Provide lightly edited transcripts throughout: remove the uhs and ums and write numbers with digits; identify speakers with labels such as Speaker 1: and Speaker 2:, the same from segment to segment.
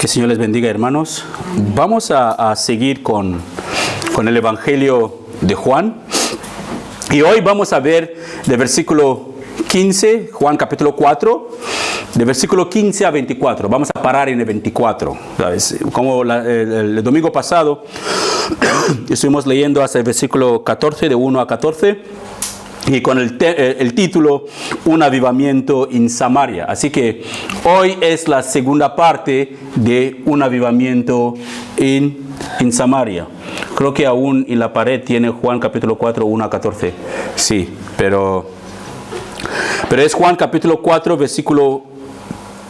Speaker 1: Que el Señor les bendiga, hermanos. Vamos a seguir con el Evangelio de Juan. Y hoy vamos a ver de versículo 15, Juan capítulo 4, de versículo 15 a 24. Vamos a parar en el 24. ¿Sabes? Como el domingo pasado estuvimos leyendo hasta el versículo 14, de 1 a 14. Y con el título, Un avivamiento en Samaria. Así que hoy es la segunda parte de un avivamiento en Samaria. Creo que aún en la pared tiene Juan capítulo 4, 1 a 14. Sí, pero es Juan capítulo 4, versículo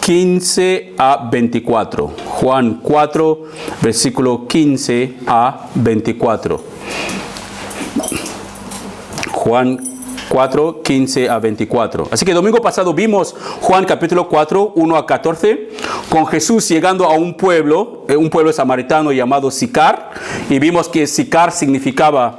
Speaker 1: 15 a 24. Juan 4, versículo 15 a 24. Juan 4, 15 a 24. Así que domingo pasado vimos Juan capítulo 4, 1 a 14, con Jesús llegando a un pueblo samaritano llamado Sicar, y vimos que Sicar significa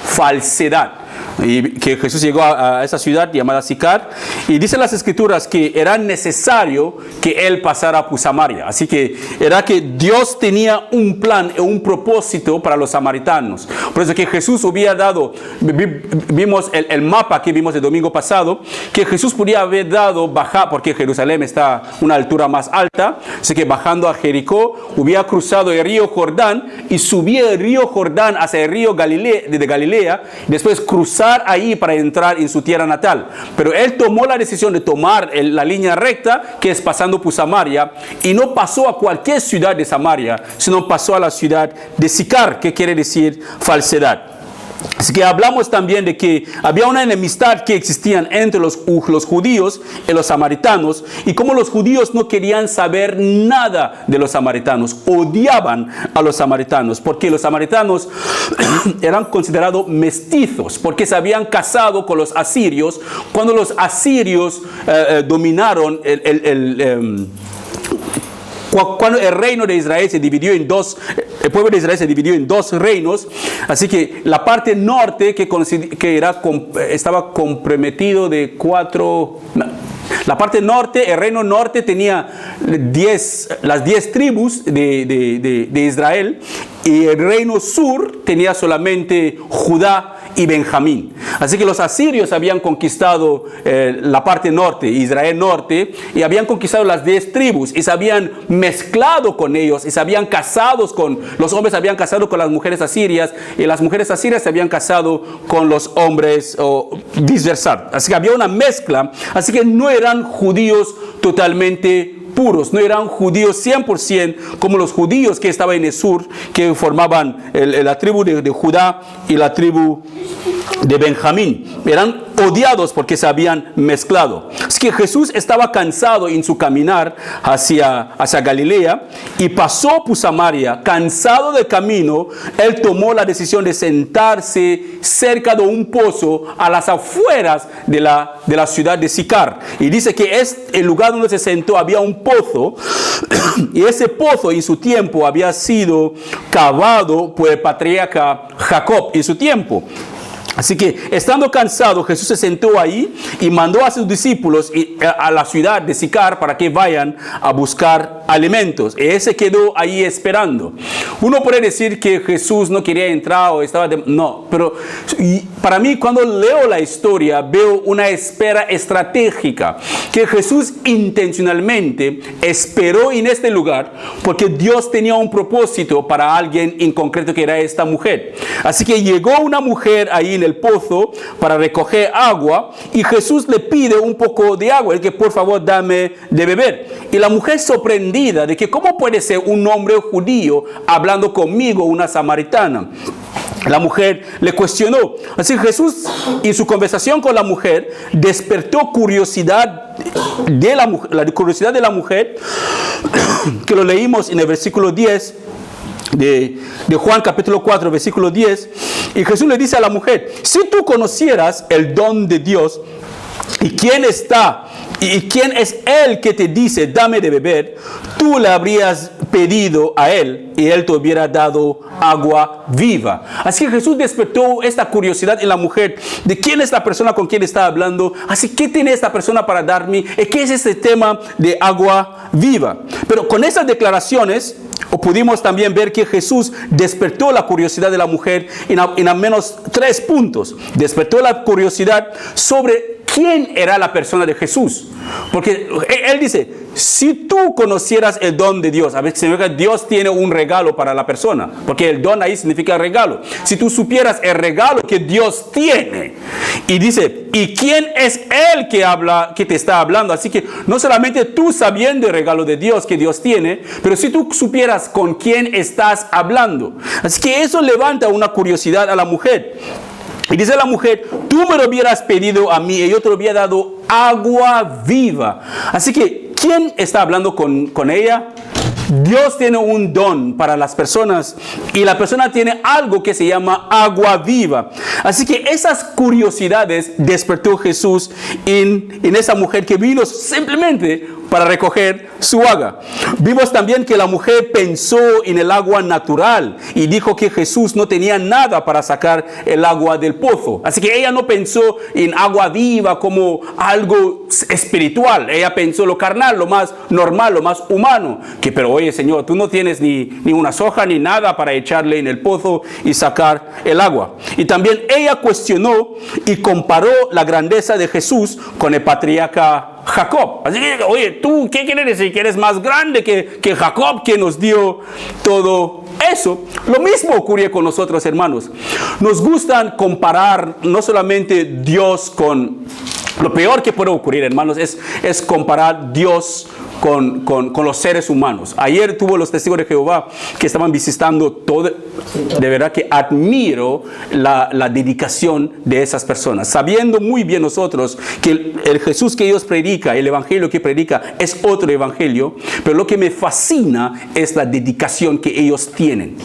Speaker 1: falsedad. Y que Jesús llegó a esa ciudad llamada Sicar, y dicen las escrituras que era necesario que él pasara por Samaria. Así que era que Dios tenía un plan, un propósito para los samaritanos. Por eso que Jesús hubiera dado, vimos el mapa que vimos el domingo pasado, que Jesús podía haber dado bajar, porque Jerusalén está a una altura más alta, así que bajando a Jericó, hubiera cruzado el río Jordán y subía el río Jordán hacia el río de Galilea, y después cruzar ahí para entrar en su tierra natal. Pero él tomó la decisión de tomar la línea recta, que es pasando por Samaria, y no pasó a cualquier ciudad de Samaria, sino pasó a la ciudad de Sicar, que quiere decir falsedad. Así que hablamos también de que había una enemistad que existía entre los judíos y los samaritanos, y como los judíos no querían saber nada de los samaritanos, odiaban a los samaritanos, porque los samaritanos eran considerados mestizos, porque se habían casado con los asirios cuando los asirios dominaron cuando el reino de Israel se dividió en dos, el pueblo de Israel se dividió en dos reinos. Así que la parte norte estaba comprometido de cuatro. La parte norte, el reino norte tenía las 10 tribus de Israel, y el reino sur tenía solamente Judá y Benjamín. Así que los asirios habían conquistado la parte norte, Israel norte, y habían conquistado las 10 tribus, y se habían mezclado con ellos, y se habían casado los hombres se habían casado con las mujeres asirias, y las mujeres asirias se habían casado con los hombres, o viceversa. Así que había una mezcla, así que no eran judíos totalmente puros, no eran judíos 100% como los judíos que estaban en el sur, que formaban la tribu de Judá y la tribu de Benjamín. Eran odiados porque se habían mezclado. Así que Jesús estaba cansado en su caminar hacia Galilea, y pasó por Samaria. Cansado del camino, él tomó la decisión de sentarse cerca de un pozo a las afueras de la ciudad de Sicar. Y dice que el lugar donde se sentó había un pozo, y ese pozo en su tiempo había sido cavado por el patriarca Jacob en su tiempo. Así que, estando cansado, Jesús se sentó ahí y mandó a sus discípulos a la ciudad de Sicar para que vayan a buscar alimentos. Y él se quedó ahí esperando. Uno puede decir que Jesús no quería entrar o estaba... No, pero para mí, cuando leo la historia, veo una espera estratégica. Que Jesús intencionalmente esperó en este lugar porque Dios tenía un propósito para alguien en concreto, que era esta mujer. Así que llegó una mujer ahí en el pozo para recoger agua, y Jesús le pide un poco de agua, el que por favor dame de beber. Y la mujer, sorprendida de que cómo puede ser un hombre judío hablando conmigo, una samaritana. La mujer le cuestionó. Así que Jesús, en su conversación con la mujer, despertó curiosidad la curiosidad de la mujer, que lo leímos en el versículo 10 de Juan capítulo 4, versículo 10. Y Jesús le dice a la mujer: si tú conocieras el don de Dios, y quién es él que te dice dame de beber, tú le habrías pedido a él y él te hubiera dado agua viva. Así que Jesús despertó esta curiosidad en la mujer de quién es la persona con quien está hablando. Así que, ¿qué tiene esta persona para darme? ¿Qué es este tema de agua viva? Pero con esas declaraciones, pudimos también ver que Jesús despertó la curiosidad de la mujer en al menos 3 puntos. Despertó la curiosidad sobre quién era la persona de Jesús. Porque él dice, si tú conocieras el don de Dios, a veces significa Dios tiene un regalo para la persona, porque el don ahí significa regalo. Si tú supieras el regalo que Dios tiene, y dice, ¿y quién es él que te está hablando? Así que no solamente tú sabiendo el regalo de Dios que Dios tiene, pero si tú supieras con quién estás hablando. Así que eso levanta una curiosidad a la mujer. Y dice la mujer, tú me lo hubieras pedido a mí y yo te lo hubiera dado agua viva. Así que, ¿quién está hablando con ella? Dios tiene un don para las personas y la persona tiene algo que se llama agua viva. Así que esas curiosidades despertó Jesús en esa mujer que vino simplemente para recoger su agua. Vimos también que la mujer pensó en el agua natural y dijo que Jesús no tenía nada para sacar el agua del pozo. Así que ella no pensó en agua viva como algo espiritual. Ella pensó lo carnal, lo más normal, lo más humano. Pero oye, Señor, tú no tienes ni una soja ni nada para echarle en el pozo y sacar el agua. Y también ella cuestionó y comparó la grandeza de Jesús con el patriarca Jacob. Así que, oye, ¿tú qué quieres decir? ¿Que eres más grande que Jacob, que nos dio todo eso? Lo mismo ocurre con nosotros, hermanos. Nos gustan comparar no solamente Dios con... Lo peor que puede ocurrir, hermanos, es comparar Dios con los seres humanos. Ayer tuvo los testigos de Jehová que estaban visitando todo. De verdad que admiro la dedicación de esas personas, sabiendo muy bien nosotros que el Jesús que ellos predican, el evangelio que predica es otro evangelio, pero lo que me fascina es la dedicación que ellos tienen.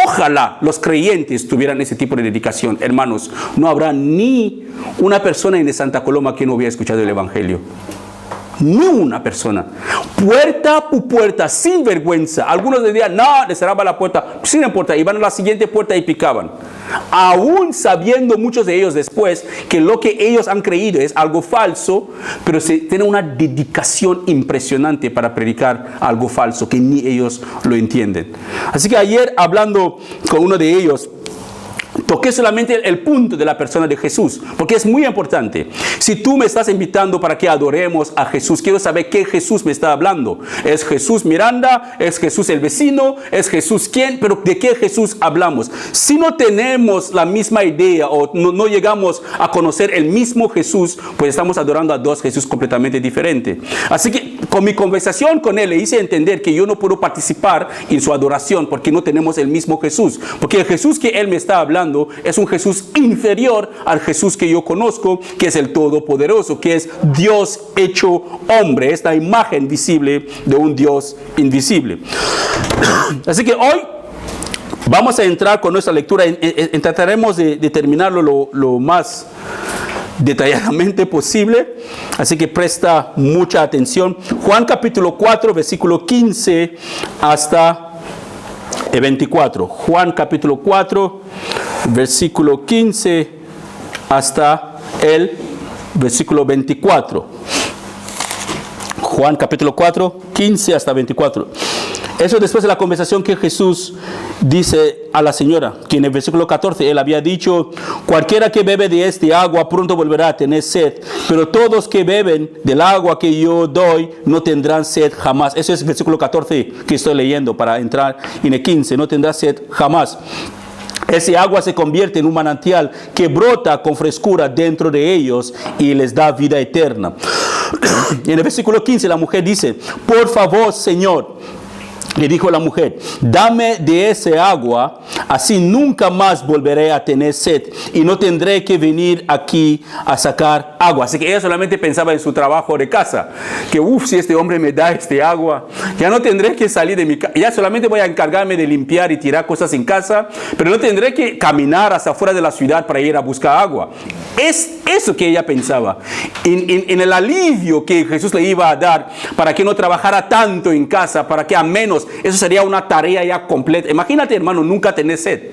Speaker 1: Ojalá los creyentes tuvieran ese tipo de dedicación, hermanos. No habrá ni una persona en Santa Coloma que no hubiera escuchado el evangelio. Ni una persona. Puerta por puerta, sin vergüenza. Algunos decían, no, les cerraba la puerta, sin importar, iban a la siguiente puerta y picaban. Aún sabiendo muchos de ellos después que lo que ellos han creído es algo falso, pero tienen una dedicación impresionante para predicar algo falso que ni ellos lo entienden. Así que ayer, hablando con uno de ellos, toqué solamente el punto de la persona de Jesús, porque es muy importante. Si tú me estás invitando para que adoremos a Jesús, quiero saber qué Jesús me está hablando. ¿Es Jesús Miranda? ¿Es Jesús el vecino? ¿Es Jesús quién? Pero ¿de qué Jesús hablamos? Si no tenemos la misma idea o no llegamos a conocer el mismo Jesús, pues estamos adorando a dos Jesús completamente diferentes. Así que con mi conversación con él le hice entender que yo no puedo participar en su adoración porque no tenemos el mismo Jesús. Porque el Jesús que él me está hablando es un Jesús inferior al Jesús que yo conozco, que es el Todopoderoso, que es Dios hecho hombre, esta imagen visible de un Dios invisible. Así que hoy vamos a entrar con nuestra lectura, trataremos de terminarlo lo más detalladamente posible, así que presta mucha atención. Juan capítulo 4, versículo 15 hasta el 24. Juan capítulo 4, versículo 15 hasta el versículo 24. Juan capítulo 4, 15 hasta 24. Eso después de la conversación que Jesús dice a la señora, que en el versículo 14 él había dicho, cualquiera que bebe de este agua pronto volverá a tener sed, pero todos que beben del agua que yo doy no tendrán sed jamás. Eso es el versículo 14 que estoy leyendo para entrar en el 15, no tendrá sed jamás. Ese agua se convierte en un manantial que brota con frescura dentro de ellos y les da vida eterna. En el versículo 15 la mujer dice, por favor, Señor, le dijo la mujer, dame de ese agua, así nunca más volveré a tener sed y no tendré que venir aquí a sacar agua. Así que ella solamente pensaba en su trabajo de casa, que si este hombre me da este agua, ya no tendré que salir de mi casa, ya solamente voy a encargarme de limpiar y tirar cosas en casa, pero no tendré que caminar hasta afuera de la ciudad para ir a buscar agua. eso que ella pensaba, en el alivio que Jesús le iba a dar para que no trabajara tanto en casa, para que a menos, eso sería una tarea ya completa. Imagínate, hermano, nunca tener sed.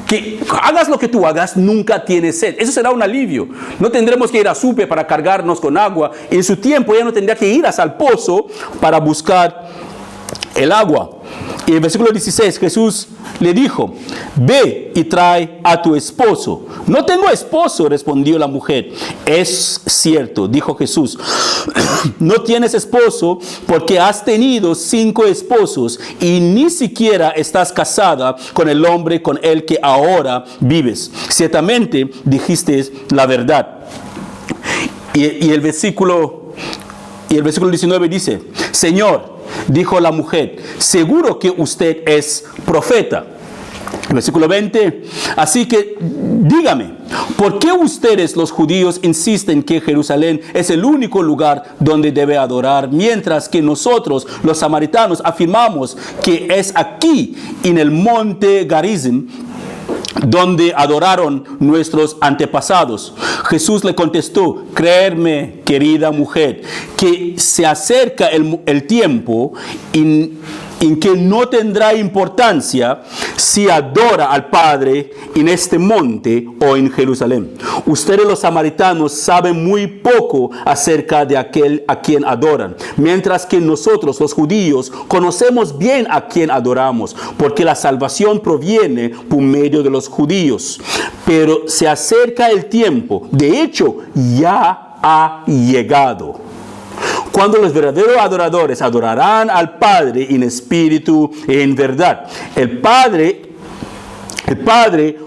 Speaker 1: Que hagas lo que tú hagas, nunca tienes sed. Eso será un alivio. No tendremos que ir a súper para cargarnos con agua. En su tiempo ella no tendría que ir hasta el pozo para buscar el agua. Y en el versículo 16 Jesús le dijo: ve y trae a tu esposo. No tengo esposo, respondió la mujer. Es cierto, dijo Jesús, no tienes esposo porque has tenido 5 esposos y ni siquiera estás casada con el hombre con el que ahora vives. Ciertamente dijiste la verdad. Y el versículo 19 dice: Señor, dijo la mujer, seguro que usted es profeta. Versículo 20, así que dígame, ¿por qué ustedes los judíos insisten que Jerusalén es el único lugar donde debe adorar, mientras que nosotros los samaritanos afirmamos que es aquí en el monte Garizim donde adoraron nuestros antepasados? Jesús le contestó: créeme, querida mujer, que se acerca el tiempo en que no tendrá importancia si adora al Padre en este monte o en Jerusalén. Ustedes los samaritanos saben muy poco acerca de aquel a quien adoran, mientras que nosotros los judíos conocemos bien a quien adoramos, porque la salvación proviene por medio de los judíos. Pero se acerca el tiempo, de hecho ya ha llegado, cuando los verdaderos adoradores adorarán al Padre en espíritu y en verdad. El Padre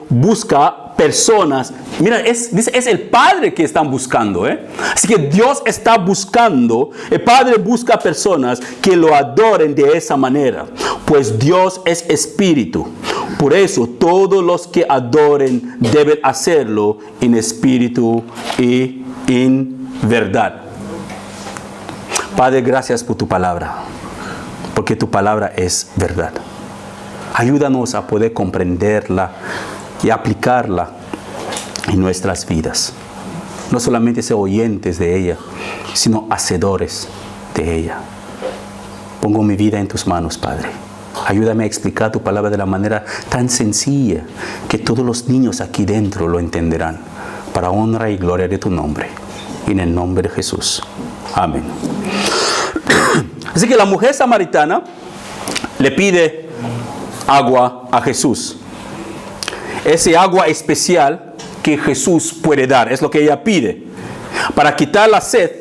Speaker 1: busca personas. Mira, es el Padre que están buscando, Así que Dios está buscando, el Padre busca personas que lo adoren de esa manera, pues Dios es espíritu. Por eso todos los que adoren deben hacerlo en espíritu y en verdad. Padre, gracias por tu palabra, porque tu palabra es verdad. Ayúdanos a poder comprenderla y aplicarla en nuestras vidas. No solamente ser oyentes de ella, sino hacedores de ella. Pongo mi vida en tus manos, Padre. Ayúdame a explicar tu palabra de la manera tan sencilla que todos los niños aquí dentro lo entenderán, para honra y gloria de tu nombre. En el nombre de Jesús. Amén. Así que la mujer samaritana le pide agua a Jesús. Ese agua especial que Jesús puede dar, es lo que ella pide, para quitar la sed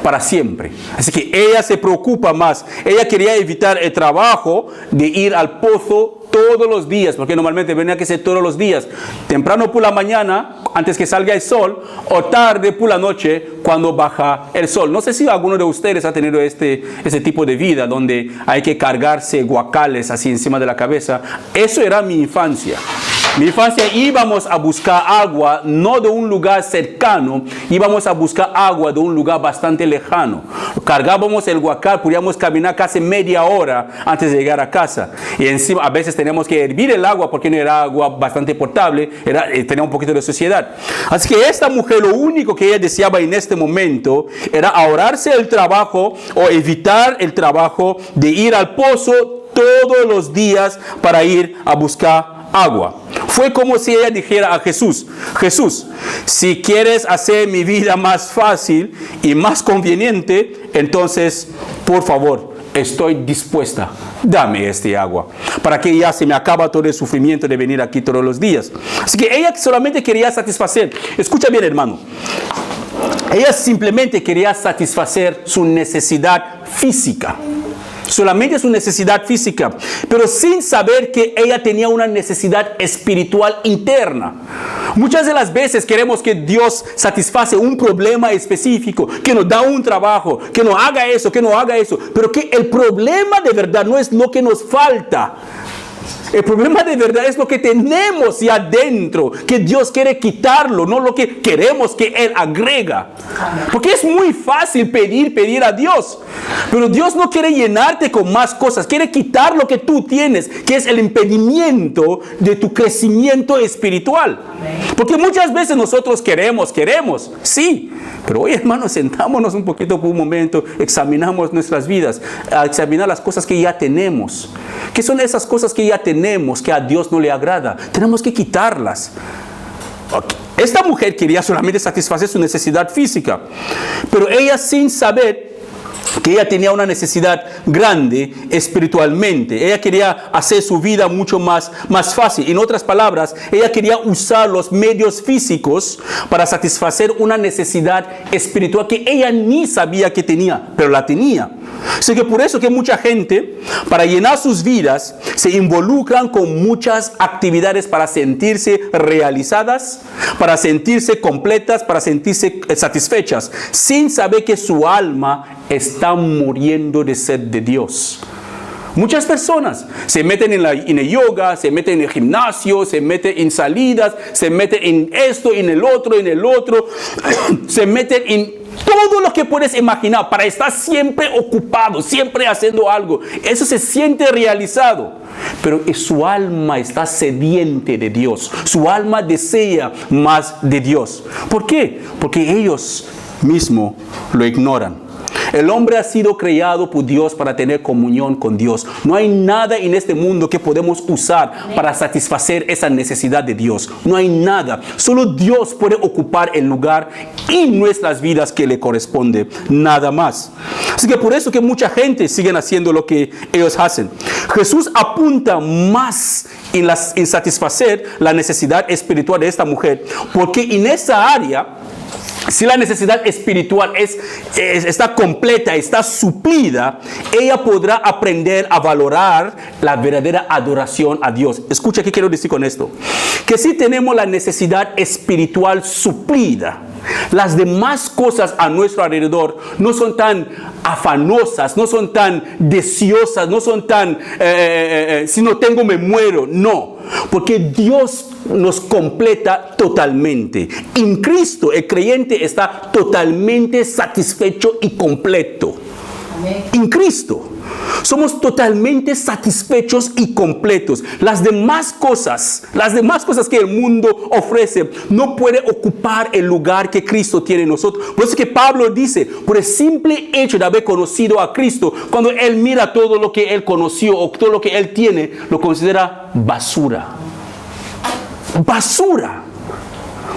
Speaker 1: para siempre. Así que ella se preocupa más. Ella quería evitar el trabajo de ir al pozo todos los días, porque normalmente venía que ser todos los días, temprano por la mañana antes que salga el sol, o tarde por la noche cuando baja el sol. No sé si alguno de ustedes ha tenido ese tipo de vida donde hay que cargarse guacales así encima de la cabeza. Eso era mi infancia. Mi infancia íbamos a buscar agua, no de un lugar cercano, íbamos a buscar agua de un lugar bastante lejano. Cargábamos el guacal, podíamos caminar casi media hora antes de llegar a casa. Y encima a veces teníamos que hervir el agua porque no era agua bastante potable, tenía un poquito de suciedad. Así que esta mujer, lo único que ella deseaba en este momento era ahorrarse el trabajo o evitar el trabajo de ir al pozo todos los días para ir a buscar agua. Fue como si ella dijera a Jesús: Jesús, si quieres hacer mi vida más fácil y más conveniente, entonces, por favor, estoy dispuesta, dame este agua, para que ya se me acaba todo el sufrimiento de venir aquí todos los días. Así que ella solamente quería satisfacer, escucha bien, hermano, ella simplemente quería satisfacer su necesidad física. Solamente su necesidad física, pero sin saber que ella tenía una necesidad espiritual interna. Muchas de las veces queremos que Dios satisface un problema específico, que nos da un trabajo, que nos haga eso, pero que el problema de verdad no es lo que nos falta. El problema de verdad es lo que tenemos ya adentro, que Dios quiere quitarlo, no lo que queremos que Él agrega. Porque es muy fácil pedir a Dios, pero Dios no quiere llenarte con más cosas, quiere quitar lo que tú tienes, que es el impedimento de tu crecimiento espiritual. Porque muchas veces nosotros queremos, sí. Pero hoy, hermanos, sentámonos un poquito por un momento, examinamos nuestras vidas, a examinar las cosas que ya tenemos. ¿Qué son esas cosas que ya tenemos que a Dios no le agrada? Tenemos que quitarlas. Esta mujer quería solamente satisfacer su necesidad física, pero ella, sin saber que ella tenía una necesidad grande espiritualmente, ella quería hacer su vida mucho más fácil. En otras palabras, ella quería usar los medios físicos para satisfacer una necesidad espiritual que ella ni sabía que tenía, pero la tenía. Así que por eso que mucha gente, para llenar sus vidas, se involucran con muchas actividades para sentirse realizadas, para sentirse completas, para sentirse satisfechas, sin saber que su alma está muriendo de sed de Dios. Muchas personas se meten en el yoga, se meten en el gimnasio, se meten en salidas, se meten en esto, en el otro, se meten en todo lo que puedes imaginar para estar siempre ocupado, siempre haciendo algo. Eso se siente realizado. Pero su alma está sediente de Dios. Su alma desea más de Dios. ¿Por qué? Porque ellos mismos lo ignoran. El hombre ha sido creado por Dios para tener comunión con Dios. No hay nada en este mundo que podemos usar para satisfacer esa necesidad de Dios. No hay nada. Solo Dios puede ocupar el lugar en nuestras vidas que le corresponde. Nada más. Así que por eso que mucha gente sigue haciendo lo que ellos hacen. Jesús apunta más en satisfacer la necesidad espiritual de esta mujer, porque en esa área, si la necesidad espiritual está completa, está suplida, ella podrá aprender a valorar la verdadera adoración a Dios. Escucha qué quiero decir con esto. Que si tenemos la necesidad espiritual suplida, las demás cosas a nuestro alrededor no son tan afanosas, no son tan deseosas, no son tan, si no tengo me muero. No, porque Dios nos completa totalmente. En Cristo el creyente está totalmente satisfecho y completo. Amén. En Cristo somos totalmente satisfechos y completos. Las demás cosas que el mundo ofrece no puede ocupar el lugar que Cristo tiene en nosotros. Por eso que Pablo dice, por el simple hecho de haber conocido a Cristo, cuando él mira todo lo que él conoció o todo lo que él tiene, lo considera basura. Basura.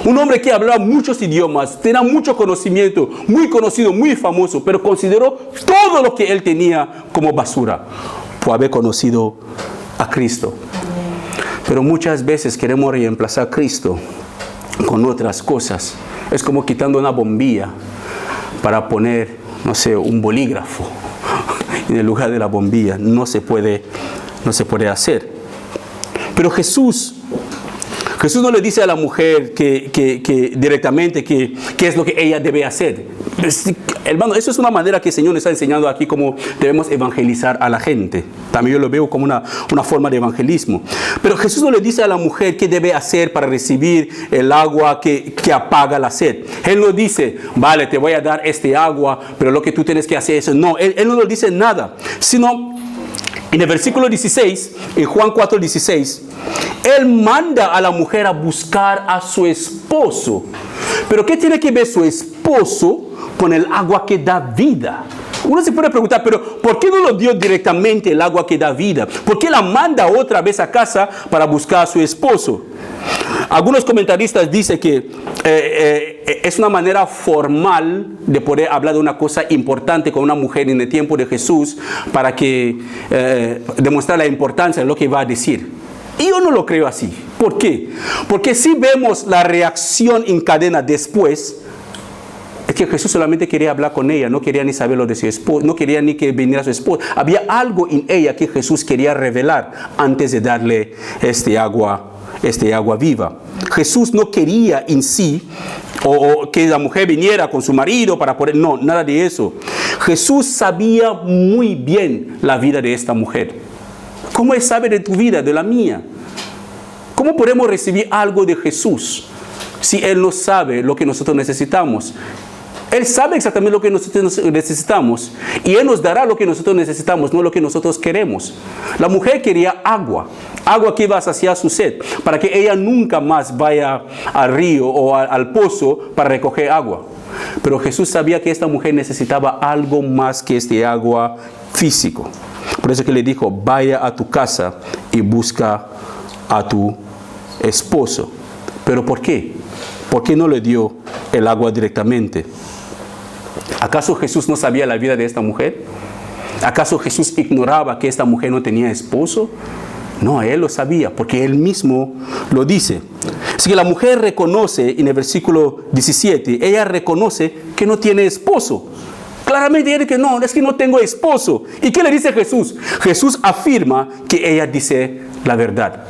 Speaker 1: Un hombre que hablaba muchos idiomas, tenía mucho conocimiento, muy conocido, muy famoso, pero consideró todo lo que él tenía como basura por haber conocido a Cristo. Pero muchas veces queremos reemplazar a Cristo con otras cosas. Es como quitando una bombilla para poner, no sé, un bolígrafo en el lugar de la bombilla. No se puede hacer. Pero Jesús no le dice a la mujer que directamente qué es lo que ella debe hacer. Hermano, eso es una manera que el Señor nos está enseñando aquí cómo debemos evangelizar a la gente. También yo lo veo como una forma de evangelismo. Pero Jesús no le dice a la mujer qué debe hacer para recibir el agua que apaga la sed. Él no dice, vale, te voy a dar este agua, pero lo que tú tienes que hacer es eso. No, él no le dice nada, sino en el versículo 16, en Juan 4:16, él manda a la mujer a buscar a su esposo. Pero ¿qué tiene que ver su esposo con el agua que da vida? Uno se puede preguntar, pero ¿por qué no lo dio directamente el agua que da vida? ¿Por qué la manda otra vez a casa para buscar a su esposo? Algunos comentaristas dicen que es una manera formal de poder hablar de una cosa importante con una mujer en el tiempo de Jesús para que demostrar la importancia de lo que va a decir. Y yo no lo creo así. ¿Por qué? Porque si vemos la reacción en cadena después, es que Jesús solamente quería hablar con ella, no quería ni saber lo de su esposo, no quería ni que viniera su esposo. Había algo en ella que Jesús quería revelar antes de darle este agua viva. Jesús no quería en sí o que la mujer viniera con su marido para poder, no, nada de eso. Jesús sabía muy bien la vida de esta mujer. ¿Cómo Él sabe de tu vida, de la mía? ¿Cómo podemos recibir algo de Jesús si Él no sabe lo que nosotros necesitamos? Él sabe exactamente lo que nosotros necesitamos y Él nos dará lo que nosotros necesitamos, no lo que nosotros queremos. La mujer quería agua que iba a saciar su sed, para que ella nunca más vaya al río o al pozo para recoger agua. Pero Jesús sabía que esta mujer necesitaba algo más que este agua físico. Por eso que le dijo, vaya a tu casa y busca a tu esposo. ¿Pero por qué? ¿Por qué no le dio el agua directamente? ¿Acaso Jesús no sabía la vida de esta mujer? ¿Acaso Jesús ignoraba que esta mujer no tenía esposo? No, Él lo sabía, porque Él mismo lo dice. Así que la mujer reconoce, en el versículo 17, ella reconoce que no tiene esposo. Claramente ella dice que no, es que no tengo esposo. ¿Y qué le dice Jesús? Jesús afirma que ella dice la verdad.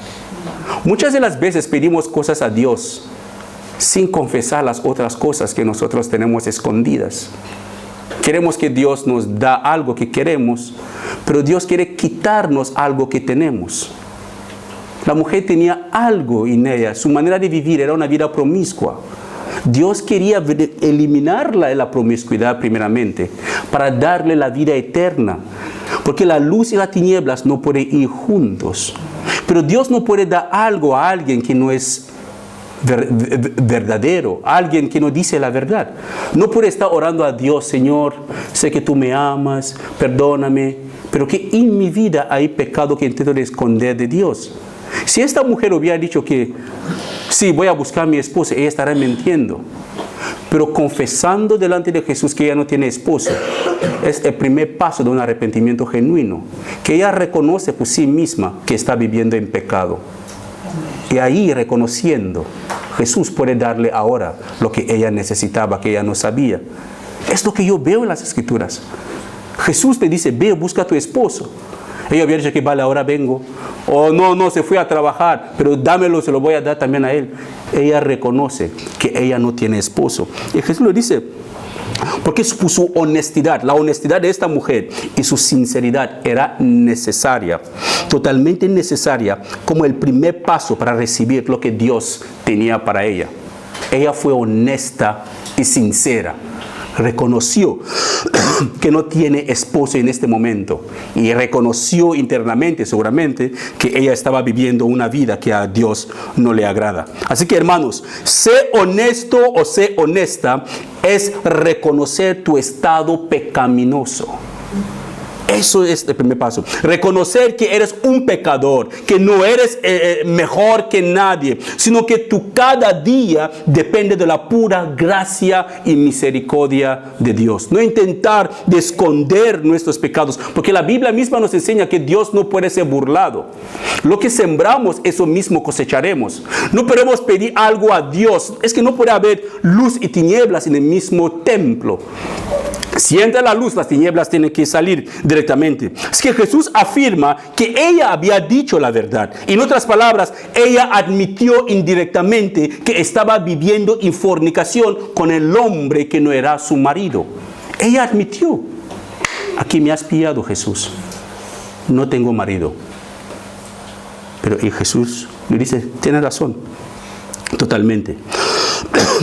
Speaker 1: Muchas de las veces pedimos cosas a Dios sin confesar las otras cosas que nosotros tenemos escondidas. Queremos que Dios nos da algo que queremos, pero Dios quiere quitarnos algo que tenemos. La mujer tenía algo en ella, su manera de vivir era una vida promiscua. Dios quería eliminarla de la promiscuidad primeramente, para darle la vida eterna. Porque la luz y las tinieblas no pueden ir juntos. Pero Dios no puede dar algo a alguien que no es verdadero, alguien que no dice la verdad. No puede estar orando a Dios, Señor, sé que tú me amas, perdóname, pero que en mi vida hay pecado que intento esconder de Dios. Si esta mujer hubiera dicho que sí, voy a buscar a mi esposa, ella estará mintiendo. Pero confesando delante de Jesús que ella no tiene esposo, es el primer paso de un arrepentimiento genuino, que ella reconoce por sí misma que está viviendo en pecado. Y ahí, reconociendo, Jesús puede darle ahora lo que ella necesitaba, que ella no sabía. Es lo que yo veo en las Escrituras. Jesús te dice, ve, busca a tu esposo. Ella hubiera dicho que vale, ahora vengo. O no, se fue a trabajar, pero dámelo, se lo voy a dar también a él. Ella reconoce que ella no tiene esposo. Y Jesús le dice, porque su honestidad, la honestidad de esta mujer y su sinceridad era necesaria, totalmente necesaria, como el primer paso para recibir lo que Dios tenía para ella. Ella fue honesta y sincera. Reconoció que no tiene esposo en este momento y reconoció internamente, seguramente, que ella estaba viviendo una vida que a Dios no le agrada. Así que, hermanos, sé honesto o sé honesta es reconocer tu estado pecaminoso. Eso es el primer paso. Reconocer que eres un pecador, que no eres mejor que nadie, sino que tú cada día depende de la pura gracia y misericordia de Dios. No intentar de esconder nuestros pecados, porque la Biblia misma nos enseña que Dios no puede ser burlado. Lo que sembramos, eso mismo cosecharemos. No podemos pedir algo a Dios. Es que no puede haber luz y tinieblas en el mismo templo. Si entra la luz, las tinieblas tienen que salir directamente. Es que Jesús afirma que ella había dicho la verdad. En otras palabras, ella admitió indirectamente que estaba viviendo en fornicación con el hombre que no era su marido. Ella admitió, aquí me has pillado, Jesús. No tengo marido. Pero y Jesús le dice, tienes razón, totalmente.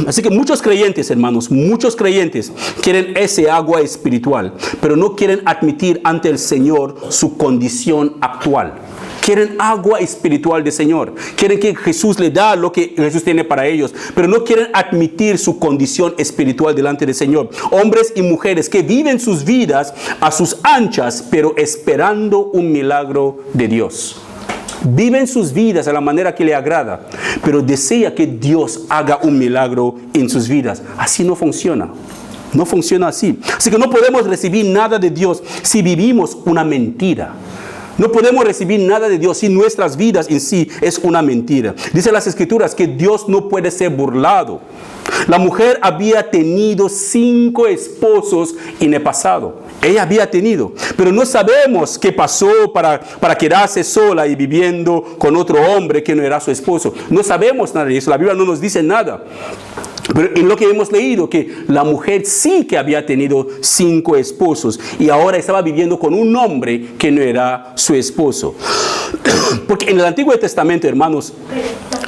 Speaker 1: Así que muchos creyentes, hermanos, muchos creyentes quieren ese agua espiritual, pero no quieren admitir ante el Señor su condición actual. Quieren agua espiritual del Señor. Quieren que Jesús le da lo que Jesús tiene para ellos, pero no quieren admitir su condición espiritual delante del Señor. Hombres y mujeres que viven sus vidas a sus anchas, pero esperando un milagro de Dios. Viven sus vidas a la manera que le agrada, pero desea que Dios haga un milagro en sus vidas. Así no funciona. No funciona así. Así que no podemos recibir nada de Dios si vivimos una mentira. No podemos recibir nada de Dios si nuestras vidas en sí es una mentira. Dice las Escrituras que Dios no puede ser burlado. La mujer había tenido 5 esposos en el pasado. Ella había tenido, pero no sabemos qué pasó para quedarse sola y viviendo con otro hombre que no era su esposo. No sabemos nada de eso, la Biblia no nos dice nada. Pero en lo que hemos leído, que la mujer sí que había tenido 5 esposos y ahora estaba viviendo con un hombre que no era su esposo. Porque en el Antiguo Testamento, hermanos,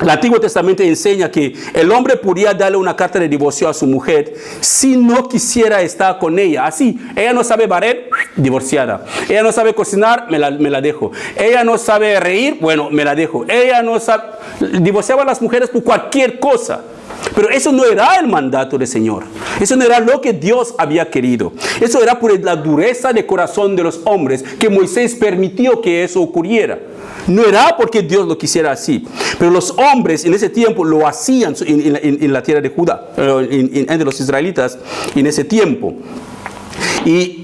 Speaker 1: el Antiguo Testamento enseña que el hombre podía darle una carta de divorcio a su mujer si no quisiera estar con ella. Así, ella no sabe barrer, divorciada. Ella no sabe cocinar, me la dejo. Ella no sabe reír, bueno, me la dejo. Ella no sabe... Divorciaba a las mujeres por cualquier cosa. Pero eso no era el mandato del Señor. Eso no era lo que Dios había querido. Eso era por la dureza de corazón de los hombres que Moisés permitió que eso ocurriera. No era porque Dios lo quisiera así. Pero los hombres en ese tiempo lo hacían en la tierra de Judá, entre los israelitas en ese tiempo. Y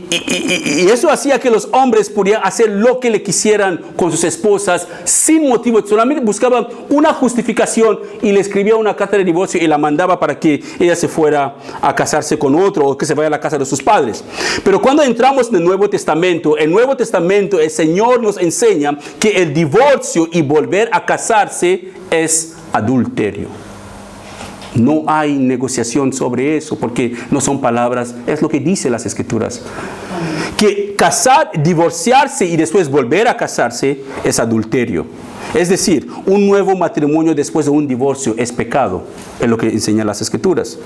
Speaker 1: eso hacía que los hombres pudieran hacer lo que le quisieran con sus esposas sin motivo. Solamente buscaban una justificación y le escribía una carta de divorcio y la mandaba para que ella se fuera a casarse con otro o que se vaya a la casa de sus padres. Pero cuando entramos en el Nuevo Testamento el Señor nos enseña que el divorcio y volver a casarse es adulterio. No hay negociación sobre eso, porque no son palabras, es lo que dicen las Escrituras. Que divorciarse y después volver a casarse es adulterio. Es decir, un nuevo matrimonio después de un divorcio es pecado, es lo que enseñan las Escrituras.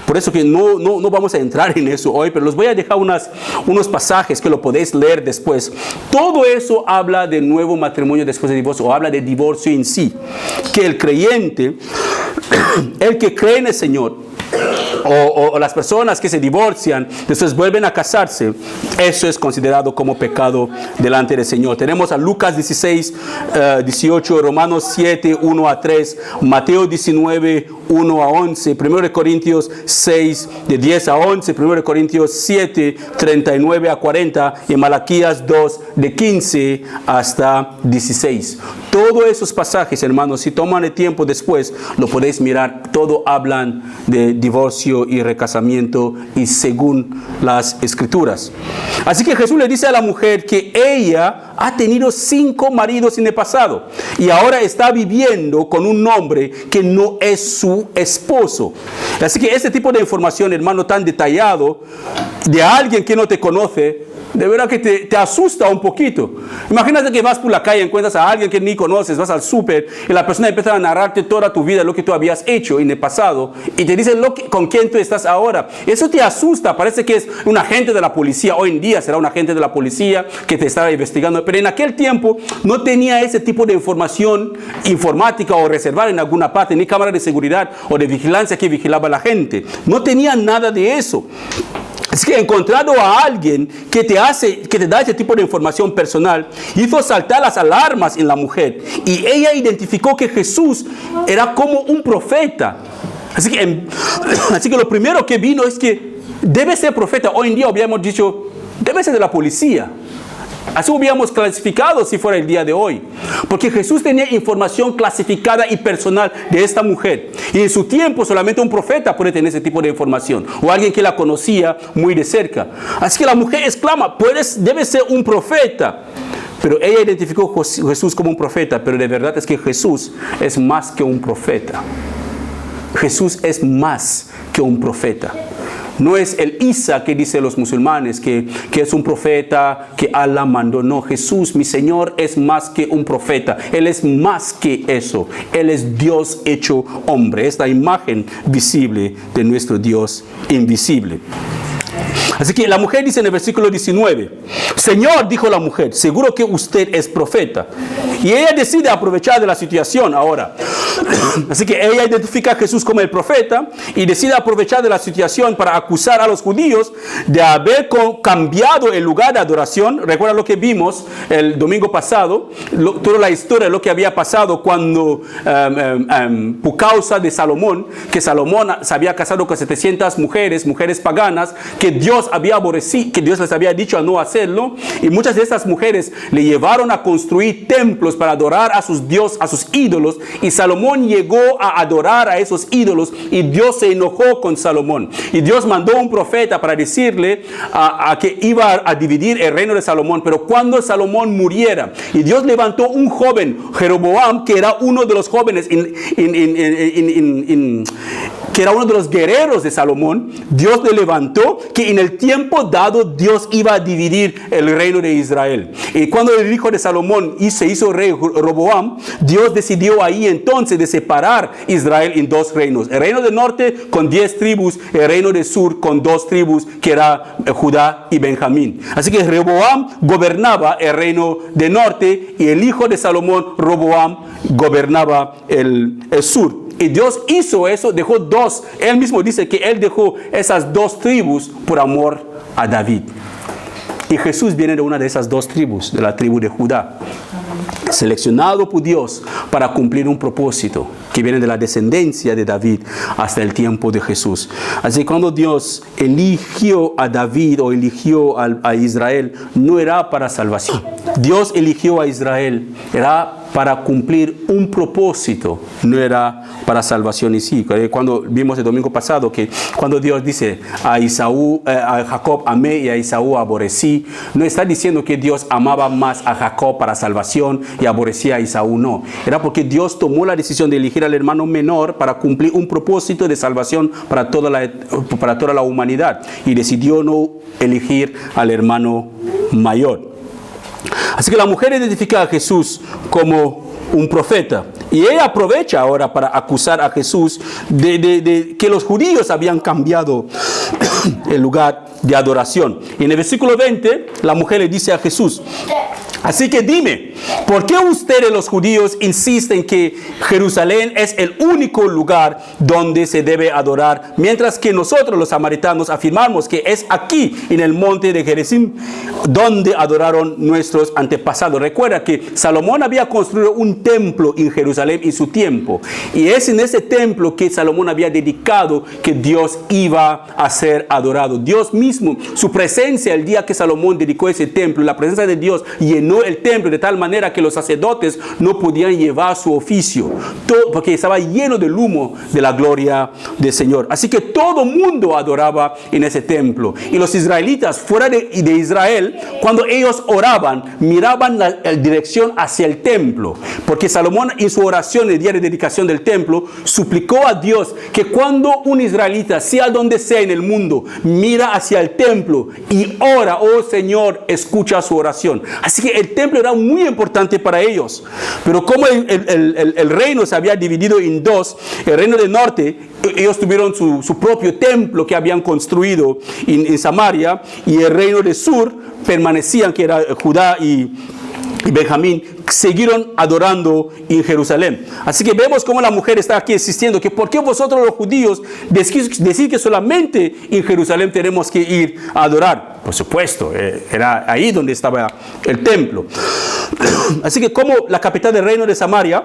Speaker 1: Por eso que no vamos a entrar en eso hoy, pero les voy a dejar unos pasajes que lo podéis leer después. Todo eso habla de nuevo matrimonio después de divorcio, o habla de divorcio en sí. Que el creyente, el que cree en el Señor, o las personas que se divorcian, después vuelven a casarse, eso es considerado como pecado delante del Señor. Tenemos a Lucas 16, 18, Romanos 7, 1 a 3, Mateo 19, 1 a 11, 1 Corintios 6, de 10 a 11, 1 Corintios 7, 39 a 40 y Malaquías 2, de 15 hasta 16. Todos esos pasajes, hermanos, si toman el tiempo después, lo podéis mirar. Todo hablan de divorcio y recasamiento y según las Escrituras. Así que Jesús le dice a la mujer que ella ha tenido 5 maridos en el pasado y ahora está viviendo con un hombre que no es su esposo. Así que este tipo de información, hermano, tan detallado de alguien que no te conoce, de verdad que te asusta un poquito. Imagínate que vas por la calle, encuentras a alguien que ni conoces, vas al súper y la persona empieza a narrarte toda tu vida, lo que tú habías hecho en el pasado y te dice con quién tú estás ahora. Eso te asusta, parece que es un agente de la policía. Hoy en día será un agente de la policía que te estaba investigando, pero en aquel tiempo no tenía ese tipo de información informática o reservada en alguna parte, ni cámara de seguridad o de vigilancia que vigilaba a la gente. No tenía nada de eso. Es que encontrado a alguien que te da ese tipo de información personal, hizo saltar las alarmas en la mujer. Y ella identificó que Jesús era como un profeta. Así que lo primero que vino es que debe ser profeta. Hoy en día habíamos dicho, debe ser de la policía. Así hubiéramos clasificado si fuera el día de hoy. Porque Jesús tenía información clasificada y personal de esta mujer. Y en su tiempo solamente un profeta puede tener ese tipo de información. O alguien que la conocía muy de cerca. Así que la mujer exclama, debe ser un profeta. Pero ella identificó a Jesús como un profeta. Pero de verdad es que Jesús es más que un profeta. Jesús es más que un profeta. No es el Isa que dicen los musulmanes, que es un profeta, que Allah mandó. No, Jesús, mi Señor, es más que un profeta. Él es más que eso. Él es Dios hecho hombre. Es la imagen visible de nuestro Dios invisible. Así que la mujer dice en el versículo 19, Señor, dijo la mujer, seguro que usted es profeta. Y ella decide aprovechar de la situación ahora. Así que ella identifica a Jesús como el profeta y decide aprovechar de la situación para acusar a los judíos de haber cambiado el lugar de adoración. Recuerda lo que vimos el domingo pasado, toda la historia de lo que había pasado cuando, por causa de Salomón, que Salomón se había casado con 700 mujeres paganas, que Dios había aborrecido, que Dios les había dicho a no hacerlo, y muchas de estas mujeres le llevaron a construir templos para adorar a sus dioses, a sus ídolos, y Salomón llegó a adorar a esos ídolos y Dios se enojó con Salomón, y Dios mandó un profeta para decirle a que iba a dividir el reino de Salomón, pero cuando Salomón muriera, y Dios levantó un joven, Jeroboam, que era uno de los jóvenes que era uno de los guerreros de Salomón, Dios le levantó, que en el tiempo dado Dios iba a dividir el reino de Israel. Y cuando el hijo de Salomón se hizo rey, Roboam, Dios decidió ahí entonces de separar Israel en dos reinos. El reino del norte con 10 tribus, el reino del sur con 2 tribus, que era Judá y Benjamín. Así que Roboam gobernaba el reino del norte y el hijo de Salomón, Roboam, gobernaba el sur. Y Dios hizo eso, dejó 2. Él mismo dice que él dejó esas 2 tribus por amor a David. Y Jesús viene de una de esas 2 tribus, de la tribu de Judá, seleccionado por Dios para cumplir un propósito que viene de la descendencia de David hasta el tiempo de Jesús. Así que cuando Dios eligió a David o eligió a Israel, no era para salvación. Dios eligió a Israel, era para cumplir un propósito, no era para salvación en sí. Cuando vimos el domingo pasado que cuando Dios dice a Jacob amé y a Esaú aborrecí, no está diciendo que Dios amaba más a Jacob para salvación y aborrecía a Esaú, no. Era porque Dios tomó la decisión de elegir al hermano menor para cumplir un propósito de salvación para toda la humanidad y decidió no elegir al hermano mayor. Así que la mujer identifica a Jesús como un profeta. Y ella aprovecha ahora para acusar a Jesús de que los judíos habían cambiado el lugar de adoración. Y en el versículo 20, la mujer le dice a Jesús: así que dime, ¿por qué ustedes los judíos insisten que Jerusalén es el único lugar donde se debe adorar, mientras que nosotros los samaritanos afirmamos que es aquí en el monte de Gerizim donde adoraron nuestros antepasados? Recuerda que Salomón había construido un templo en Jerusalén en su tiempo, y es en ese templo que Salomón había dedicado que Dios iba a ser adorado. Dios mismo, su presencia el día que Salomón dedicó ese templo, la presencia de Dios llenó el templo de tal manera que los sacerdotes no podían llevar su oficio, porque estaba lleno del humo de la gloria del Señor. Así que todo mundo adoraba en ese templo. Y los israelitas fuera de Israel, cuando ellos oraban, miraban la dirección hacia el templo, porque Salomón en su oración el día de dedicación del templo suplicó a Dios que cuando un israelita, sea donde sea en el mundo, mira hacia el templo y ora, oh Señor, escucha su oración. Así que el templo era muy importante para ellos. Pero como el reino se había dividido en 2, el reino del norte, ellos tuvieron su propio templo que habían construido en Samaria, y el reino del sur permanecían, que era Judá y Benjamín, siguieron adorando en Jerusalén. Así que vemos cómo la mujer está aquí insistiendo que ¿por qué vosotros los judíos decís que solamente en Jerusalén tenemos que ir a adorar? Por supuesto, era ahí donde estaba el templo. Así que como la capital del reino de Samaria,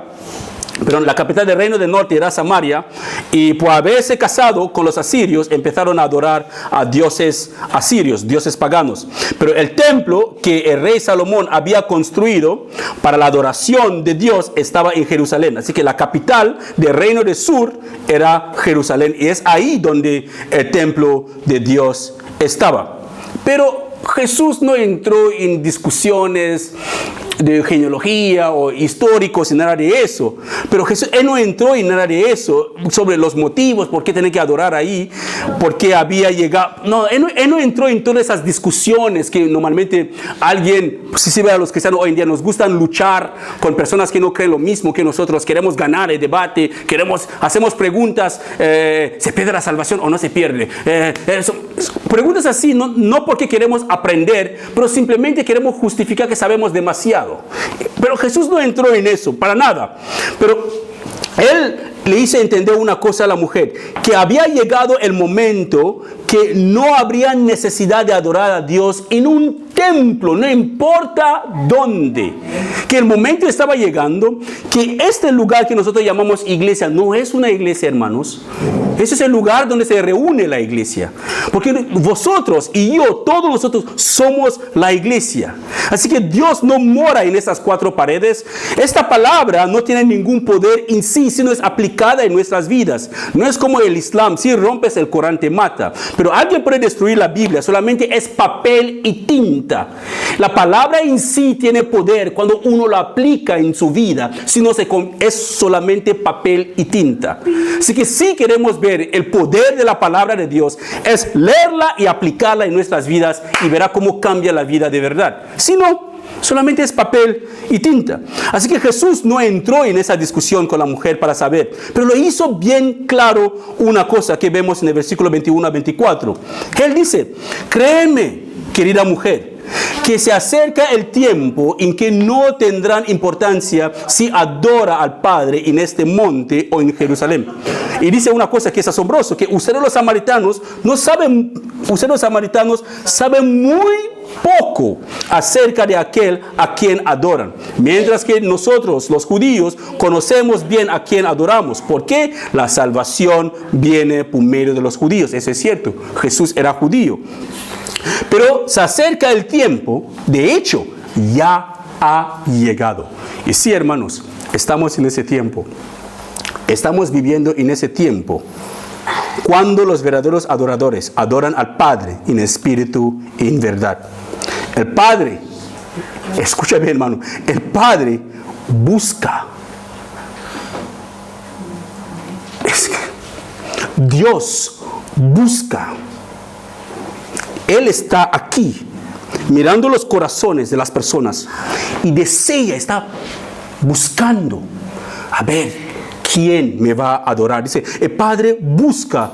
Speaker 1: la capital del reino del norte era Samaria, y por haberse casado con los asirios empezaron a adorar a dioses asirios, dioses paganos. Pero el templo que el rey Salomón había construido para la adoración de Dios estaba en Jerusalén. Así que la capital del reino del sur era Jerusalén, y es ahí donde el templo de Dios estaba. Pero Jesús no entró en discusiones de genealogía o históricos y nada de eso. Pero Jesús, él no entró en nada de eso, sobre los motivos, por qué tener que adorar ahí, por qué había llegado. No, él no entró en todas esas discusiones que normalmente alguien, si se ve a los cristianos hoy en día, nos gustan luchar con personas que no creen lo mismo que nosotros. Queremos ganar el debate, hacemos preguntas, ¿se pierde la salvación o no se pierde? Preguntas así, no porque queremos aprender, pero simplemente queremos justificar que sabemos demasiado. Pero Jesús no entró en eso, para nada. Pero él le hizo entender una cosa a la mujer, que había llegado el momento que no habría necesidad de adorar a Dios en un templo, no importa dónde. Que el momento estaba llegando, que este lugar que nosotros llamamos iglesia no es una iglesia, hermanos. Ese es el lugar donde se reúne la iglesia. Porque vosotros y yo, todos nosotros somos la iglesia. Así que Dios no mora en esas 4 paredes. Esta palabra no tiene ningún poder en sí, sino es aplicada en nuestras vidas. No es como el Islam, si rompes el Corán te mata. Pero alguien puede destruir la Biblia, solamente es papel y tinta. tinta. La palabra en sí tiene poder cuando uno la aplica en su vida, si no es solamente papel y tinta. Así que si queremos ver el poder de la palabra de Dios, es leerla y aplicarla en nuestras vidas y verá cómo cambia la vida de verdad. Si no, solamente es papel y tinta. Así que Jesús no entró en esa discusión con la mujer para saber, pero lo hizo bien claro una cosa que vemos en el versículo 21 a 24. Él dice: créeme, querida mujer, que se acerca el tiempo en que no tendrán importancia si adora al Padre en este monte o en Jerusalén. Y dice una cosa que es asombroso, que ustedes los samaritanos saben muy poco acerca de aquel a quien adoran, mientras que nosotros los judíos conocemos bien a quien adoramos, porque la salvación viene por medio de los judíos. Eso es cierto, Jesús era judío. Pero se acerca el tiempo, de hecho, ya ha llegado. Y sí, hermanos, estamos en ese tiempo. Estamos viviendo en ese tiempo cuando los verdaderos adoradores adoran al Padre en espíritu y en verdad. El Padre, escucha bien, hermano, el Padre busca. Dios busca. Él está aquí, mirando los corazones de las personas y desea, está buscando a ver quién me va a adorar. Dice, el Padre busca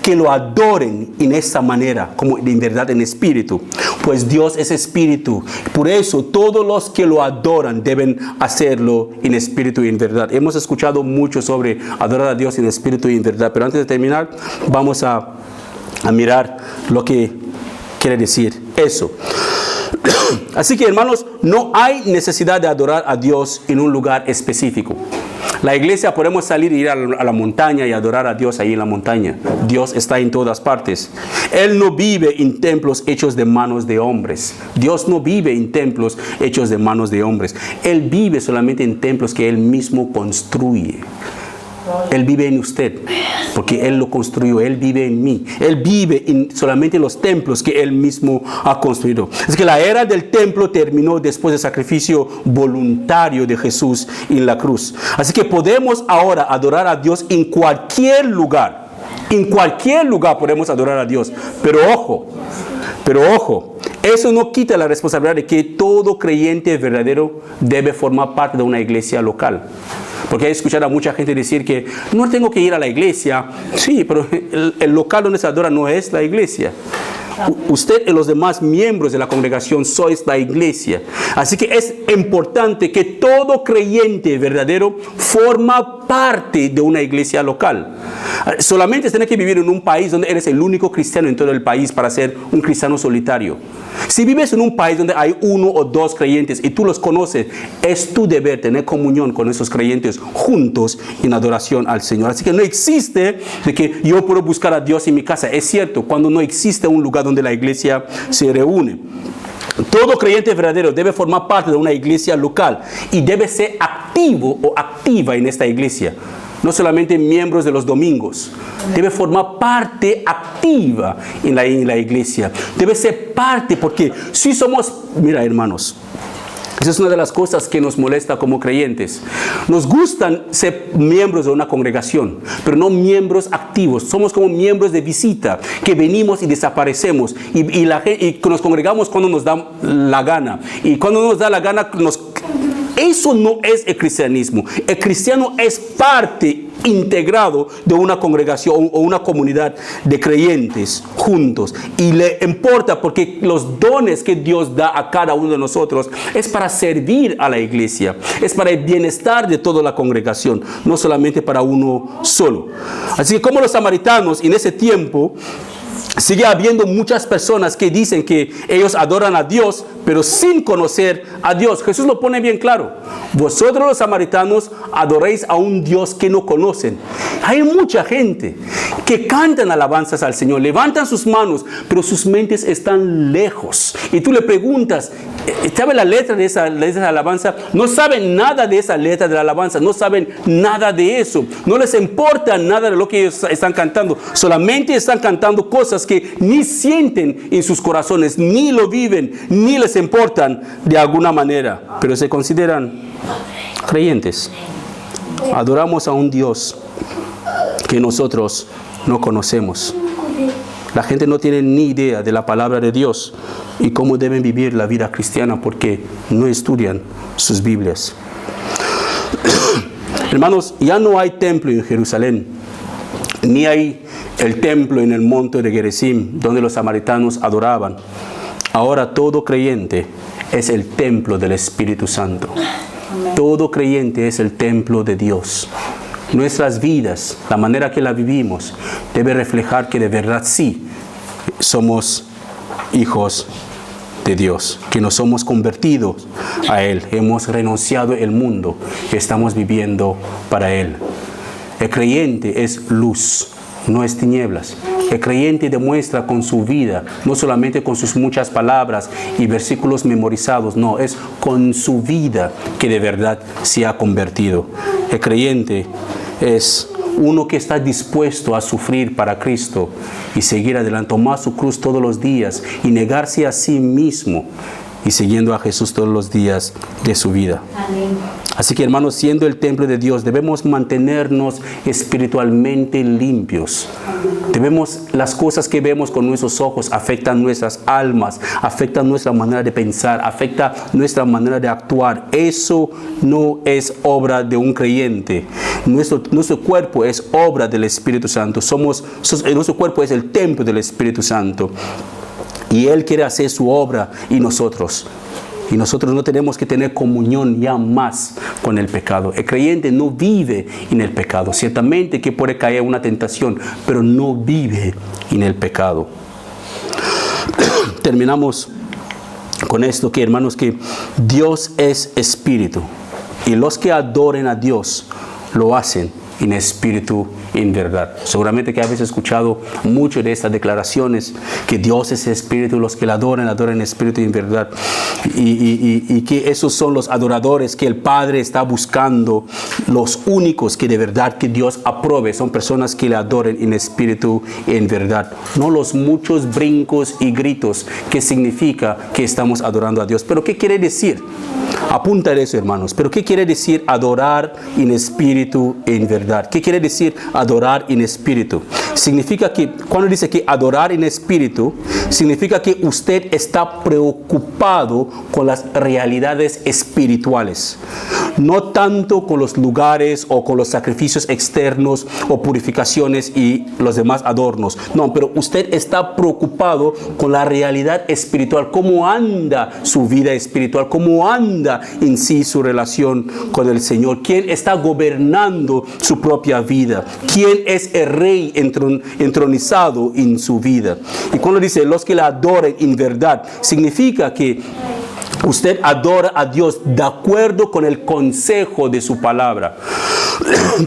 Speaker 1: que lo adoren en esta manera, como en verdad en espíritu, pues Dios es espíritu. Por eso todos los que lo adoran deben hacerlo en espíritu y en verdad. Hemos escuchado mucho sobre adorar a Dios en espíritu y en verdad, pero antes de terminar vamos a mirar lo que quiere decir eso. Así que, hermanos, no hay necesidad de adorar a Dios en un lugar específico. La iglesia, podemos salir e ir a la montaña y adorar a Dios ahí en la montaña. Dios está en todas partes. Él no vive en templos hechos de manos de hombres. Dios no vive en templos hechos de manos de hombres. Él vive solamente en templos que Él mismo construye. Él vive en usted, porque Él lo construyó. Él vive en mí. Él vive solamente en los templos que Él mismo ha construido. Es que la era del templo terminó después del sacrificio voluntario de Jesús en la cruz. Así que podemos ahora adorar a Dios en cualquier lugar. En cualquier lugar podemos adorar a Dios. Pero ojo, eso no quita la responsabilidad de que todo creyente verdadero debe formar parte de una iglesia local. Porque he escuchado a mucha gente decir que no tengo que ir a la iglesia. Sí, pero el local donde se adora no es la iglesia. Usted y los demás miembros de la congregación sois la iglesia. Así que es importante que todo creyente verdadero forma parte de una iglesia local. Solamente tienes que vivir en un país donde eres el único cristiano en todo el país para ser un cristiano solitario. Si vives en un país donde hay uno o dos creyentes y tú los conoces, es tu deber tener comunión con esos creyentes juntos en adoración al Señor. Así que no existe de que yo puedo buscar a Dios en mi casa. Es cierto, cuando no existe un lugar donde la iglesia se reúne. Todo creyente verdadero debe formar parte de una iglesia local y debe ser activo o activa en esta iglesia. No solamente miembros de los domingos. Debe formar parte activa en la iglesia. Debe ser parte, porque si somos, mira, hermanos, esa es una de las cosas que nos molesta como creyentes. Nos gustan ser miembros de una congregación, pero no miembros activos. Somos como miembros de visita, que venimos y desaparecemos. Y nos congregamos cuando nos da la gana. Y cuando nos da la gana, eso no es el cristianismo. El cristiano es parte integrado de una congregación o una comunidad de creyentes juntos, y le importa porque los dones que Dios da a cada uno de nosotros es para servir a la iglesia, es para el bienestar de toda la congregación, no solamente para uno solo. Así que como los samaritanos en ese tiempo, sigue habiendo muchas personas que dicen que ellos adoran a Dios, pero sin conocer a Dios. Jesús lo pone bien claro. Vosotros los samaritanos adoréis a un Dios que no conocen. Hay mucha gente que cantan alabanzas al Señor, levantan sus manos, pero sus mentes están lejos. Y tú le preguntas, ¿sabe la letra de esa alabanza? No saben nada de esa letra de la alabanza, no saben nada de eso. No les importa nada de lo que ellos están cantando. Solamente están cantando cosas que ni sienten en sus corazones, ni lo viven, ni les importan de alguna manera. Pero se consideran creyentes. Adoramos a un Dios que nosotros no conocemos. La gente no tiene ni idea de la palabra de Dios y cómo deben vivir la vida cristiana porque no estudian sus Biblias. Hermanos, ya no hay templo en Jerusalén, ni hay el templo en el monte de Gerizim donde los samaritanos adoraban. Ahora todo creyente es el templo del Espíritu Santo. Todo creyente es el templo de Dios. Nuestras vidas, la manera que la vivimos, debe reflejar que de verdad sí somos hijos de Dios, que nos somos convertidos a Él, hemos renunciado al mundo, estamos viviendo para Él. El creyente es luz, no es tinieblas. El creyente demuestra con su vida, no solamente con sus muchas palabras y versículos memorizados, no, es con su vida que de verdad se ha convertido. El creyente es uno que está dispuesto a sufrir para Cristo y seguir adelante, tomar su cruz todos los días y negarse a sí mismo y siguiendo a Jesús todos los días de su vida. Amén. Así que, hermanos, siendo el templo de Dios, debemos mantenernos espiritualmente limpios. Las cosas que vemos con nuestros ojos afectan nuestras almas, afectan nuestra manera de pensar, afecta nuestra manera de actuar. Eso no es obra de un creyente. Nuestro cuerpo es obra del Espíritu Santo. Nuestro cuerpo es el templo del Espíritu Santo. Y Él quiere hacer su obra y nosotros no tenemos que tener comunión ya más con el pecado. El creyente no vive en el pecado. Ciertamente que puede caer en una tentación, pero no vive en el pecado. Terminamos con esto, que hermanos, que Dios es espíritu. Y los que adoren a Dios lo hacen en espíritu y en verdad. Seguramente que habéis escuchado mucho de estas declaraciones, que Dios es espíritu, los que la adoran en espíritu y en verdad. Y que esos son los adoradores que el Padre está buscando, los únicos que de verdad que Dios apruebe, son personas que le adoren en espíritu y en verdad. No los muchos brincos y gritos que significa que estamos adorando a Dios. Pero ¿qué quiere decir? Apunta eso, hermanos. Pero ¿qué quiere decir adorar en espíritu y en verdad? ¿Qué quiere decir adorar en espíritu? Significa que, cuando dice que adorar en espíritu, significa que usted está preocupado con las realidades espirituales. No tanto con los lugares o con los sacrificios externos o purificaciones y los demás adornos. No, pero usted está preocupado con la realidad espiritual. ¿Cómo anda su vida espiritual? ¿Cómo anda en sí su relación con el Señor? ¿Quién está gobernando su propia vida? ¿Quién es el rey entronizado en su vida? Y cuando dice los que la adoren en verdad, significa que usted adora a Dios de acuerdo con el consejo de su palabra.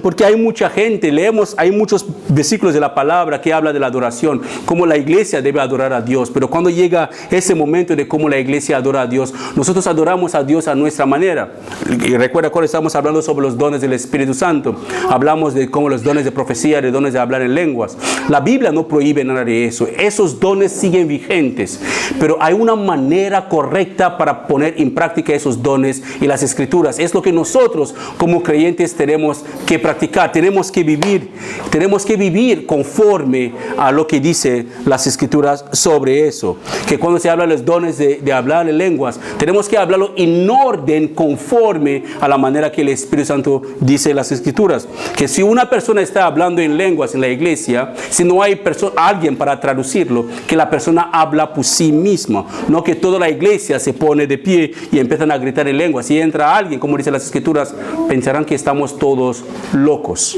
Speaker 1: Porque hay mucha gente, hay muchos versículos de la palabra que habla de la adoración, cómo la iglesia debe adorar a Dios. Pero cuando llega ese momento de cómo la iglesia adora a Dios, nosotros adoramos a Dios a nuestra manera. Y recuerda cuando estamos hablando sobre los dones del Espíritu Santo, hablamos de cómo los dones de profecía, de dones de hablar en lenguas. La Biblia no prohíbe nada de eso. Esos dones siguen vigentes, pero hay una manera correcta para poner en práctica esos dones y las escrituras. Es lo que nosotros como creyentes tenemos que practicar, tenemos que vivir conforme a lo que dice las escrituras sobre eso. Que cuando se habla de los dones de hablar en lenguas, tenemos que hablarlo en orden conforme a la manera que el Espíritu Santo dice en las escrituras. Que si una persona está hablando en lenguas en la iglesia, si no hay alguien para traducirlo, que la persona habla por sí misma, no que toda la iglesia se pone de pie y empiezan a gritar en lenguas. Si entra alguien, como dice las escrituras, pensarán que estamos todos locos.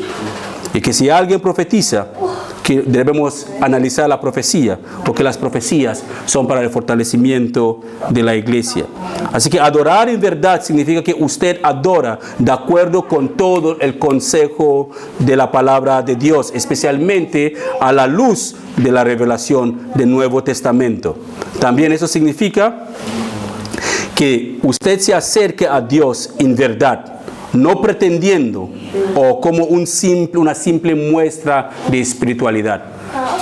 Speaker 1: Y que si alguien profetiza, que debemos analizar la profecía, porque las profecías son para el fortalecimiento de la iglesia. Así que adorar en verdad significa que usted adora de acuerdo con todo el consejo de la palabra de Dios, especialmente a la luz de la revelación del Nuevo Testamento. También eso significa que usted se acerque a Dios en verdad, no pretendiendo o como una simple muestra de espiritualidad.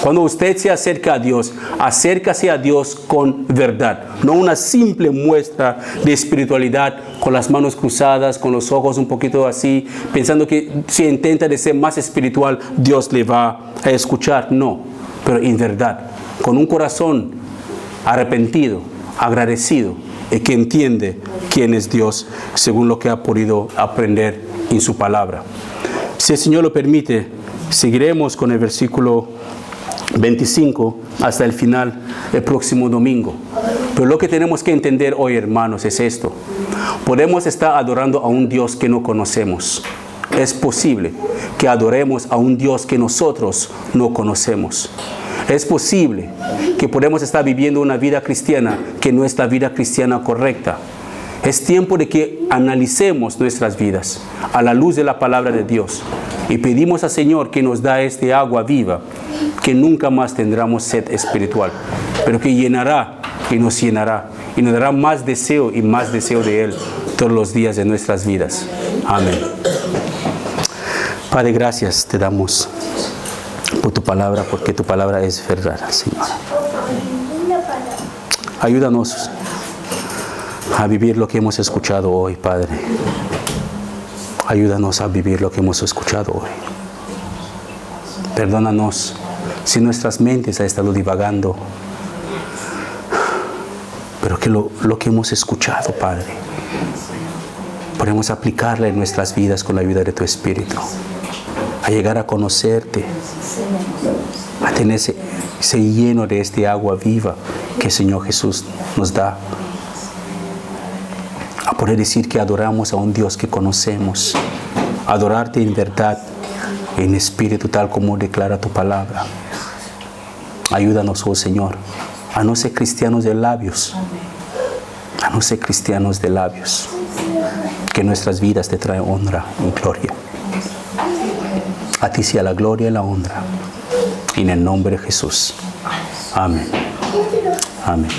Speaker 1: Cuando usted se acerca a Dios, acércase a Dios con verdad, no una simple muestra de espiritualidad con las manos cruzadas, con los ojos un poquito así, pensando que si intenta de ser más espiritual, Dios le va a escuchar. No, pero en verdad, con un corazón arrepentido, agradecido, y que entiende quién es Dios según lo que ha podido aprender en su palabra. Si el Señor lo permite, seguiremos con el versículo 25 hasta el final el próximo domingo. Pero lo que tenemos que entender hoy, hermanos, es esto. Podemos estar adorando a un Dios que no conocemos. Es posible que adoremos a un Dios que nosotros no conocemos. Es posible que podemos estar viviendo una vida cristiana que no es la vida cristiana correcta. Es tiempo de que analicemos nuestras vidas a la luz de la palabra de Dios y pedimos al Señor que nos da este agua viva, que nunca más tendremos sed espiritual, pero que llenará y nos dará más deseo y más deseo de Él todos los días de nuestras vidas. Amén. Padre, gracias te damos por tu palabra, porque tu palabra es verdad, Señor. Ayúdanos a vivir lo que hemos escuchado hoy, Padre. Ayúdanos a vivir lo que hemos escuchado hoy. Perdónanos si nuestras mentes han estado divagando, pero que lo que hemos escuchado, Padre, podemos aplicarla en nuestras vidas con la ayuda de tu Espíritu, a llegar a conocerte, a tener ese lleno de este agua viva que el Señor Jesús nos da, a poder decir que adoramos a un Dios que conocemos, adorarte en verdad, en espíritu, tal como declara tu palabra. Ayúdanos, oh Señor, a no ser cristianos de labios, que nuestras vidas te traen honra y gloria. A ti sea la gloria y la honra, en el nombre de Jesús. Amén. Amén.